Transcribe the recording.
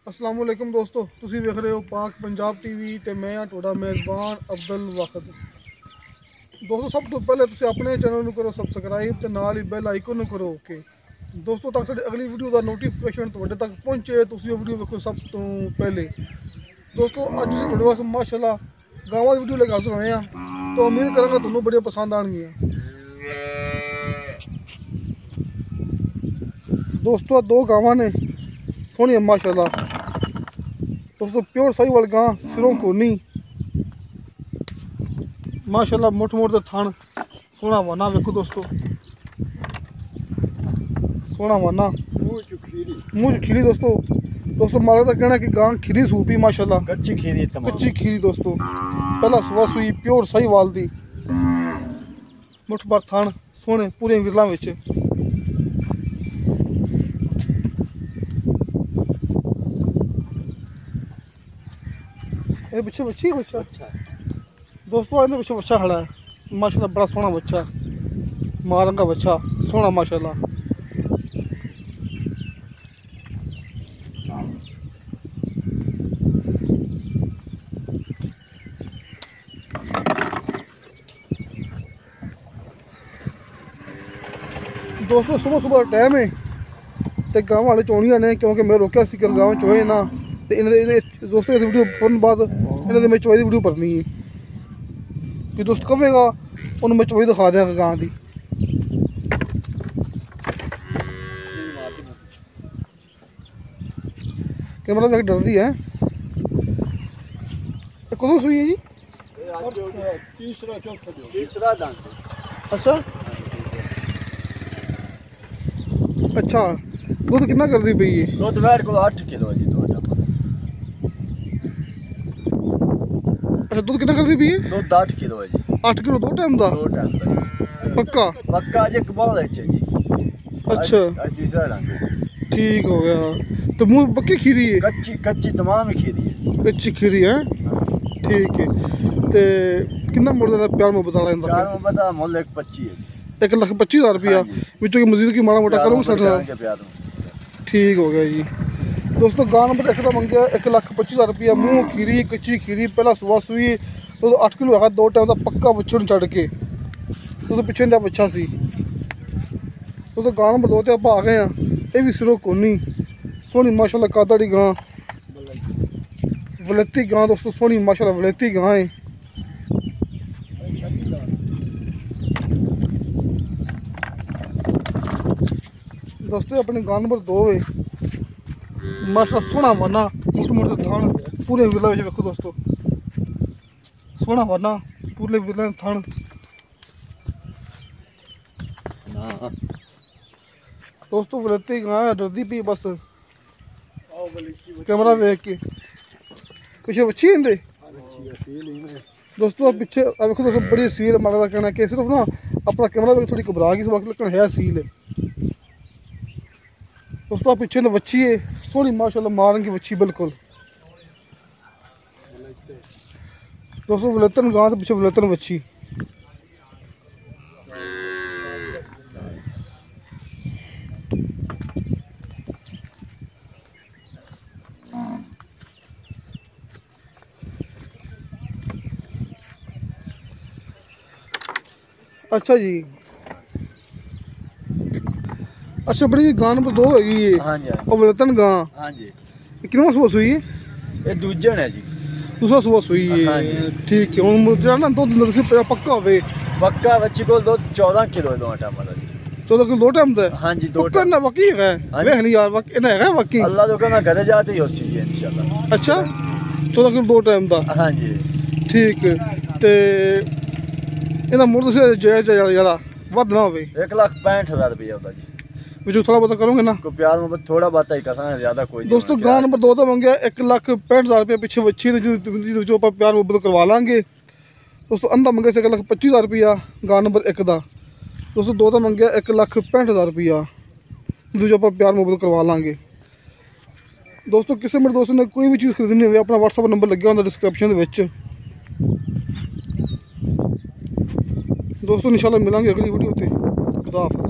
अस्सलाम वालेकुम दोस्तों, तुसी वेख रहे हो पाक पंजाब टीवी ते मैं हाँ तुहाडा मेज़बान अब्दुल वाहिद। दोस्तों सब तो पहले तुसी अपने चैनल नूं करो सबसक्राइब ते नाल ही बेल आइकन नूं करो ओके दोस्तों, ताकि साडी अगली वीडियो का नोटिफिकेशन तुहाडे तक पहुंचे। तुसी वीडियो देखो सब तो पहले। दोस्तों अज तुहाडे वास्ते माशाअल्लाह गावां दी वीडियो लेके हाजिर होए हैं, तो उम्मीद करांगा तुहानूं बड़ियां पसंद आउणगियां। दोस्तों दो गावां ने सोहणियां माशाअल्लाह। दोस्तों प्योर साहिवाल गां सिरों कोनी माशाअल्लाह, मोट मोट दे थण सोहना वाना वेखो दोस्तों, सोहना वाना मुँह च खीरी। दोस्तों मालिक का कहना है कि गां खीरी सूपी माशाअल्लाह, कच्ची खीरी दोस्तों, पहला सुबह सुई प्योर साहिवाल दी, मुठ भर थण सोहने पूरे विरलां विच। ये पीछे बच्ची बच्चा दोस्तों, इन्हें पीछे बच्चा खड़ा है माशाल्लाह, बड़ा सोहना बच्चा, मां रंगा बच्चा सोहना माशाल्लाह। दोस्तों सुबह सुबह टाइम है तो गाँव वाले चोनिया ने, क्योंकि मैं रोकया सी कि गाँव चोए ना, तो इन्हें दोस्तों ये वीडियो फौरन बाद इन्हें मैं चोई की वीडियो भरनी है कि दोस्त कहेगा उन्हें मैं चोई दिखा देंगा गाँ की। कैमरा देख डरती है। कदों सुई है जी? तीसरा दांत। अच्छा दुध कितना करती पई है? दुध वेट को 8 किलो जी। अच्छा दूध कितना करती पई है? दूध 8 किलो है जी। 8 किलो दो टाइम दा? पक्का जी, कबाल है जी। अच्छा तीसरा रंग ठीक हो गया। तो मुंह पक्की खीरी है? कच्ची तमाम खीरी है, कच्ची खीरी है ठीक है। ते कितना मुड़ देना प्यार में बता रहा है? बता मोल 125 है, 1,25,000 रुपया विचों की मजीद की माड़ा मोटा करूँ सर ठीक हो गया जी। दोस्तों गां नंबर 1 का मंगया 1,25,000 रुपया, मुँह खीरी कच्ची खीरी, पहला सुबह सुई तो 8 किलो है, दो टाइम का पक्का बच्चों चढ़ के तो पिछे का बच्चा सी। तो गां नंबर 2 आप आ गए हैं, ये भी सिरों कोनी सोहनी माशाल्लाह, कादड़ी गां वलेती गां दोस्तों, सोहनी माशाल्लाह वलेती गां है। दोस्तों अपने गां नंबर 2 है माशा, सोहना वाना मोटे मोटे थान पूरे विला वेखो दोस्तों, सोहना वाना पूरे विला थान। दोस्तों वलेती गां डरदी पी बस, कैमरा वेख के पीछे बच्ची इंदे दोस्तों, पीछे देखो दोस्तों बड़ी सील। मालिक का कहना कि सिर्फ ना अपना कैमरा वेख थोड़ी घबरा गई, बाकी लकड़ है सील है दोस्तों। पीछे ने बच्ची है सोहनी माशाल्लाह, मारन की बच्ची बिल्कुल दोस्तों, वलेतन गां पीछे वलेतन बच्ची। अच्छा जी, अच्छा बड़ी गां नंबर 2 हैगी है और वलेतन गां कितना सुबह सुई है? ये दूजन है जी, दूसरा सुबह सुई है ठीक है। हम ना 2 दिन से पक्का होवे, पक्का बच्ची को 14 किलो दो टाइम वाला जी, 14 किलो दो टाइम दे। हां जी दो टाइम ना बाकी है वेख नहीं यार, बाकी ना है बाकी अल्लाह तो कहना घरे जाते ही होसी जी इंशाल्लाह। अच्छा 14 किलो दो टाइम दा? हां जी ठीक है। ते इना मुड़ से जायज ज्यादा वध ना होवे, 1,65,000 रुपया होता जी, मुझे थोड़ा बहुत करोगे ना को प्यार में थोड़ा बात ही कसा, ज्यादा कोई नहीं। दोस्तों गां नंबर 2 तो मंगया 1,65,000 रुपया, पीछे बच्ची जो आप प्यार मोहब्बत करवा लांगे दोस्तों। अंधा मंगे 1,25,000 रुपया गां नंबर 1 का दोस्तों, 2 का मंगया 1,65,000 रुपया, जो आप प्यार मोहब्बत करवा लांगे दोस्तों। किसी मेरे दोस्त ने कोई भी चीज़ खरीदनी हो, अपना व्हाट्सएप नंबर लगे होंगे डिस्क्रिप्शन दोस्तों। इंशाल्लाह मिलेंगे अगली वीडियो ते। खुदा हाफिज़।